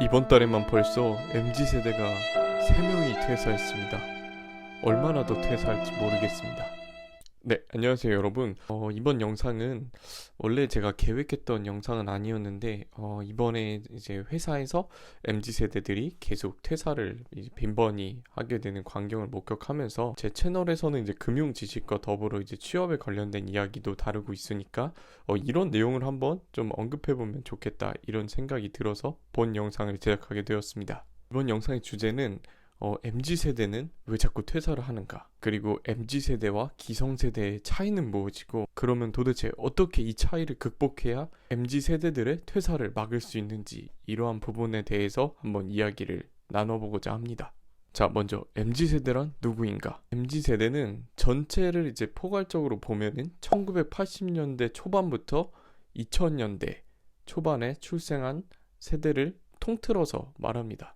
이번 달에만 벌써 MZ세대가 3명이 퇴사했습니다. 얼마나 더 퇴사할지 모르겠습니다. 네, 안녕하세요 여러분. 이번 영상은 원래 제가 계획했던 영상은 아니었는데 이번에 이제 회사에서 MZ세대들이 계속 퇴사를 이제 빈번히 하게 되는 광경을 목격하면서 제 채널에서는 이제 금융 지식과 더불어 이제 취업에 관련된 이야기도 다루고 있으니까 이런 내용을 한번 좀 언급해보면 좋겠다 이런 생각이 들어서 본 영상을 제작하게 되었습니다. 이번 영상의 주제는 MZ세대는 왜 자꾸 퇴사를 하는가? 그리고 MZ세대와 기성세대의 차이는 무엇이고, 그러면 도대체 어떻게 이 차이를 극복해야 MZ세대들의 퇴사를 막을 수 있는지, 이러한 부분에 대해서 한번 이야기를 나눠보고자 합니다. 자, 먼저 MZ세대란 누구인가? MZ세대는 전체를 이제 포괄적으로 보면은 1980년대 초반부터 2000년대 초반에 출생한 세대를 통틀어서 말합니다.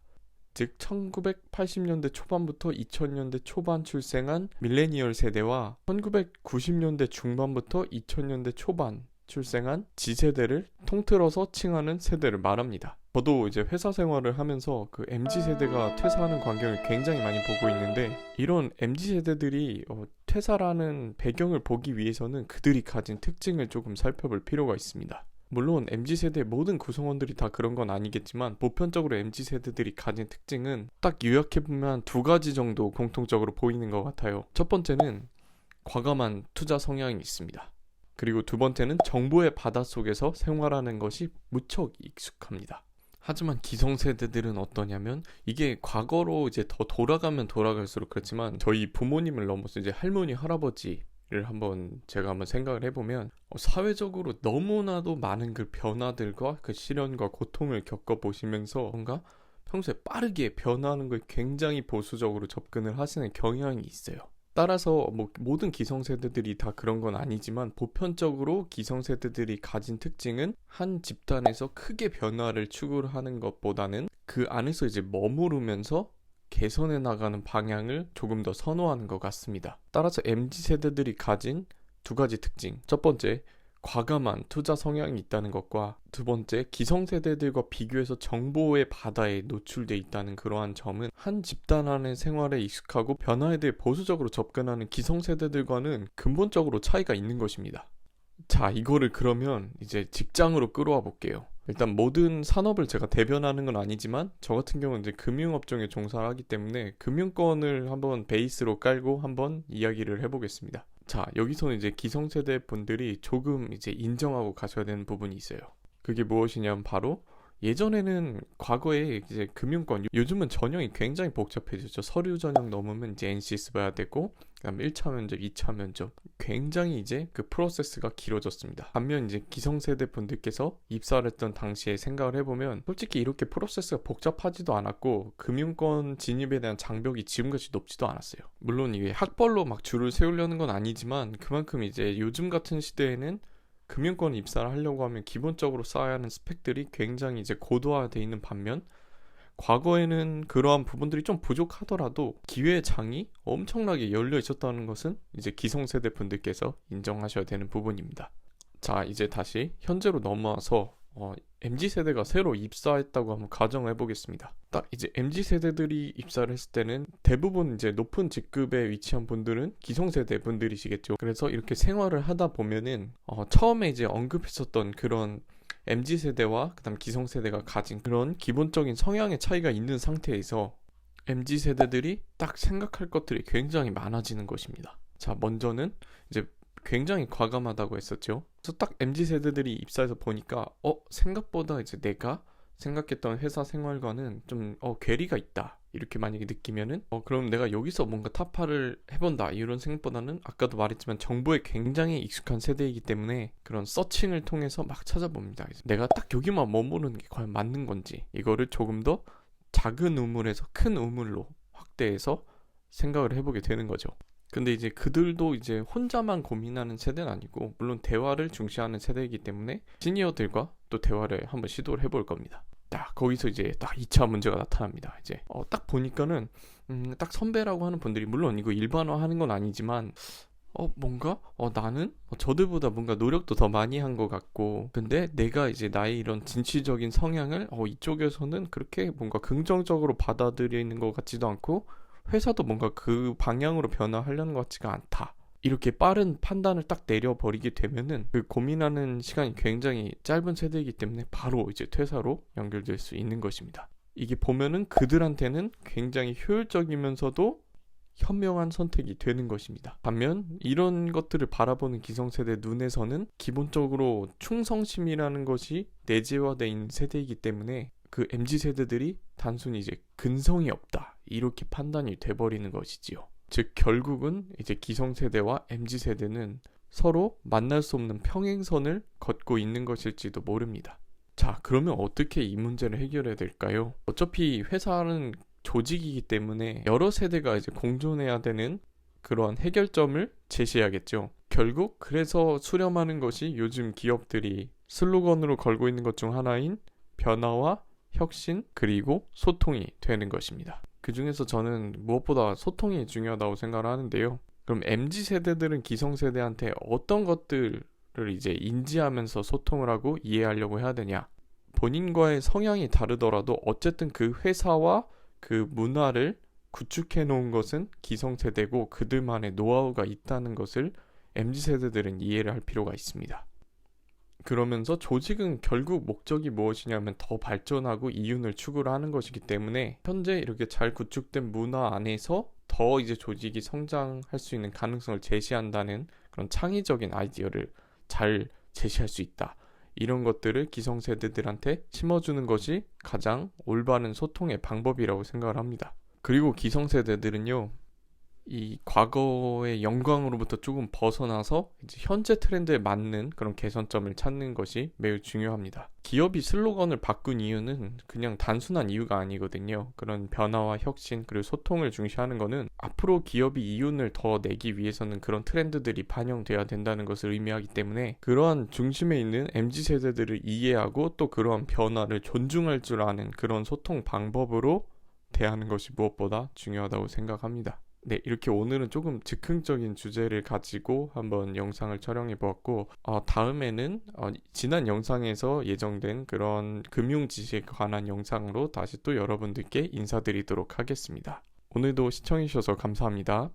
즉 1980년대 초반부터 2000년대 초반 출생한 밀레니얼 세대와 1990년대 중반부터 2000년대 초반 출생한 G세대를 통틀어서 칭하는 세대를 말합니다. 저도 이제 회사 생활을 하면서 그 MZ세대가 퇴사하는 광경을 굉장히 많이 보고 있는데, 이런 MZ세대들이 퇴사라는 배경을 보기 위해서는 그들이 가진 특징을 조금 살펴볼 필요가 있습니다. 물론 MZ세대 모든 구성원들이 다 그런 건 아니겠지만, 보편적으로 MZ세대들이 가진 특징은 딱 요약해보면 두 가지 정도 공통적으로 보이는 것 같아요. 첫 번째는 과감한 투자 성향이 있습니다. 그리고 두 번째는 정보의 바닷속에서 생활하는 것이 무척 익숙합니다. 하지만 기성세대들은 어떠냐면, 이게 과거로 이제 더 돌아가면 돌아갈수록 그렇지만, 저희 부모님을 넘어서 이제 할머니, 할아버지 를 제가 한번 생각을 해보면, 사회적으로 너무나도 많은 그 변화들과 그 시련과 고통을 겪어보시면서 뭔가 평소에 빠르게 변화하는 걸 굉장히 보수적으로 접근을 하시는 경향이 있어요. 따라서 모든 기성세대들이 다 그런 건 아니지만, 보편적으로 기성세대들이 가진 특징은 한 집단에서 크게 변화를 추구하는 것보다는 그 안에서 이제 머무르면서 개선해 나가는 방향을 조금 더 선호하는 것 같습니다. 따라서 MZ세대들이 가진 두 가지 특징, 첫 번째 과감한 투자 성향이 있다는 것과, 두 번째 기성세대들과 비교해서 정보의 바다에 노출돼 있다는 그러한 점은 한 집단 안의 생활에 익숙하고 변화에 대해 보수적으로 접근하는 기성세대들과는 근본적으로 차이가 있는 것입니다. 자, 이거를 그러면 이제 직장으로 끌어와 볼게요. 일단 모든 산업을 제가 대변하는 건 아니지만, 저 같은 경우는 이제 금융업종에 종사를 하기 때문에 금융권을 한번 베이스로 깔고 한번 이야기를 해보겠습니다. 자, 여기서는 이제 기성세대 분들이 조금 이제 인정하고 가셔야 되는 부분이 있어요. 그게 무엇이냐면 바로, 예전에는 과거에 이제 금융권, 요즘은 전형이 굉장히 복잡해졌죠. 서류 전형 넘으면 이제 NCS 봐야 되고, 그다음 1차 면접, 2차 면접, 굉장히 이제 그 프로세스가 길어졌습니다. 반면 이제 기성세대 분들께서 입사를 했던 당시에 생각을 해보면, 솔직히 이렇게 프로세스가 복잡하지도 않았고 금융권 진입에 대한 장벽이 지금같이 높지도 않았어요. 물론 이게 학벌로 막 줄을 세우려는 건 아니지만, 그만큼 이제 요즘 같은 시대에는 금융권 입사를 하려고 하면 기본적으로 쌓아야 하는 스펙들이 굉장히 이제 고도화되어 있는 반면, 과거에는 그러한 부분들이 좀 부족하더라도 기회의 장이 엄청나게 열려 있었다는 것은 이제 기성세대 분들께서 인정하셔야 되는 부분입니다. 자, 이제 다시 현재로 넘어와서 MZ세대가 새로 입사했다고 한번 가정해 보겠습니다. 딱 이제 MZ세대들이 입사를 했을 때는 대부분 이제 높은 직급에 위치한 분들은 기성세대 분들이시겠죠. 그래서 이렇게 생활을 하다 보면은 처음에 이제 언급했었던 그런 MZ세대와 그다음 기성세대가 가진 그런 기본적인 성향의 차이가 있는 상태에서 MZ세대들이 딱 생각할 것들이 굉장히 많아지는 것입니다. 자, 먼저는 이제 굉장히 과감하다고 했었죠. 그래서 딱 MZ세대들이 입사해서 보니까 생각보다 이제 내가 생각했던 회사 생활과는 좀 괴리가 있다, 이렇게 만약에 느끼면은 그럼 내가 여기서 뭔가 타파를 해본다, 이런 생각보다는 아까도 말했지만 정보에 굉장히 익숙한 세대이기 때문에 그런 서칭을 통해서 막 찾아봅니다. 내가 딱 여기만 머무르는 게 과연 맞는 건지, 이거를 조금 더 작은 우물에서 큰 우물로 확대해서 생각을 해보게 되는 거죠. 근데 이제 그들도 이제 혼자만 고민하는 세대는 아니고, 물론 대화를 중시하는 세대이기 때문에 시니어들과 또 대화를 한번 시도를 해볼 겁니다. 딱 거기서 이제 딱 2차 문제가 나타납니다. 이제 딱 보니까는 딱 선배라고 하는 분들이, 물론 이거 일반화하는 건 아니지만 나는 저들보다 뭔가 노력도 더 많이 한 것 같고, 근데 내가 이제 나의 이런 진취적인 성향을 이쪽에서는 그렇게 뭔가 긍정적으로 받아들이는 것 같지도 않고, 회사도 뭔가 그 방향으로 변화하려는 것 같지가 않다. 이렇게 빠른 판단을 딱 내려버리게 되면은 그 고민하는 시간이 굉장히 짧은 세대이기 때문에 바로 이제 퇴사로 연결될 수 있는 것입니다. 이게 보면은 그들한테는 굉장히 효율적이면서도 현명한 선택이 되는 것입니다. 반면 이런 것들을 바라보는 기성세대 눈에서는 기본적으로 충성심이라는 것이 내재화되어 있는 세대이기 때문에 그 MZ세대들이 단순히 이제 근성이 없다 이렇게 판단이 돼버리는 것이지요. 즉 결국은 이제 기성세대와 MZ세대는 서로 만날 수 없는 평행선을 걷고 있는 것일지도 모릅니다. 자, 그러면 어떻게 이 문제를 해결해야 될까요? 어차피 회사는 조직이기 때문에 여러 세대가 이제 공존해야 되는 그러한 해결점을 제시해야겠죠. 결국 그래서 수렴하는 것이 요즘 기업들이 슬로건으로 걸고 있는 것 중 하나인 변화와 혁신 그리고 소통이 되는 것입니다. 그 중에서 저는 무엇보다 소통이 중요하다고 생각을 하는데요. 그럼 MZ세대들은 기성세대한테 어떤 것들을 이제 인지하면서 소통을 하고 이해하려고 해야 되냐? 본인과의 성향이 다르더라도 어쨌든 그 회사와 그 문화를 구축해 놓은 것은 기성세대고 그들만의 노하우가 있다는 것을 MZ세대들은 이해를 할 필요가 있습니다. 그러면서 조직은 결국 목적이 무엇이냐면 더 발전하고 이윤을 추구를 하는 것이기 때문에 현재 이렇게 잘 구축된 문화 안에서 더 이제 조직이 성장할 수 있는 가능성을 제시한다는 그런 창의적인 아이디어를 잘 제시할 수 있다. 이런 것들을 기성세대들한테 심어주는 것이 가장 올바른 소통의 방법이라고 생각을 합니다. 그리고 기성세대들은요, 이 과거의 영광으로부터 조금 벗어나서 이제 현재 트렌드에 맞는 그런 개선점을 찾는 것이 매우 중요합니다. 기업이 슬로건을 바꾼 이유는 그냥 단순한 이유가 아니거든요. 그런 변화와 혁신 그리고 소통을 중시하는 것은 앞으로 기업이 이윤을 더 내기 위해서는 그런 트렌드들이 반영돼야 된다는 것을 의미하기 때문에 그러한 중심에 있는 MZ세대들을 이해하고 또 그러한 변화를 존중할 줄 아는 그런 소통 방법으로 대하는 것이 무엇보다 중요하다고 생각합니다. 네, 이렇게 오늘은 조금 즉흥적인 주제를 가지고 한번 영상을 촬영해 보았고, 다음에는 지난 영상에서 예정된 그런 금융 지식에 관한 영상으로 다시 또 여러분들께 인사드리도록 하겠습니다. 오늘도 시청해 주셔서 감사합니다.